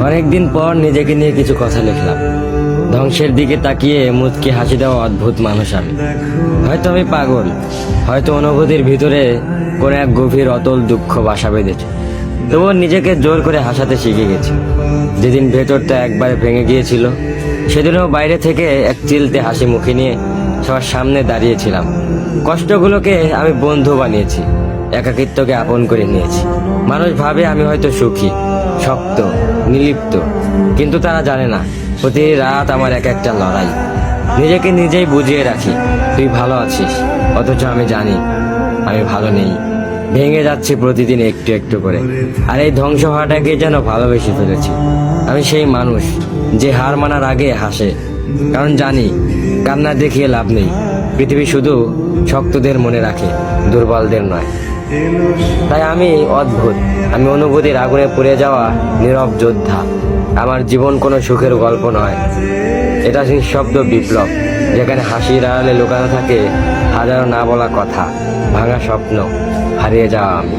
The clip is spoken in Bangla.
অনেকদিন পর নিজেকে নিয়ে কিছু কথা লিখলাম। ধ্বংসের দিকে তাকিয়ে মুচকি হাসি দেওয়া অদ্ভুত মানুষ আমি। হয়তো আমি পাগল, হয়তো অনুভূতির ভিতরে কোনো এক গভীর অতল দুঃখ বাসা বেঁধেছে। তবুও নিজেকে জোর করে হাসাতে শিখে গেছি। যেদিন ভেতরটা একবারে ভেঙে গিয়েছিল, সেদিনও বাইরে থেকে এক চিলতে হাসি মুখে নিয়ে সবার সামনে দাঁড়িয়েছিলাম। কষ্টগুলোকে আমি বন্ধু বানিয়েছি, একাকিত্বকে আপন করে নিয়েছি। মানুষ ভাবে আমি হয়তো সুখী, শক্ত, নির্লিপ্ত, কিন্তু তারা জানে না প্রতি রাত আমার এক একটা লড়াই। নিজেকে নিজেই বুঝিয়ে রাখি তুই ভালো আছিস, অথচ আমি জানি আমি ভালো নেই। ভেঙে যাচ্ছে প্রতিদিন একটু একটু করে, আর এই ধ্বংস হওয়াটাকে যেন ভালোবেসে ফেলেছি। আমি সেই মানুষ যে হার মানার আগে হাসে, কারণ জানি কান্না দেখিয়ে লাভ নেই। পৃথিবী শুধু শক্তদের মনে রাখে, দুর্বলদের নয়। তাই আমি অদ্ভুত, আমি অনুভূতির আগুনে পুড়ে যাওয়া নীরব যোদ্ধা। আমার জীবন কোনো সুখের গল্প নয়, এটা নিঃশব্দ বিপ্লব, যেখানে হাসির আড়ালে লুকানো থাকে হাজারো না বলা কথা, ভাঙা স্বপ্ন, হারিয়ে যাওয়া আমি।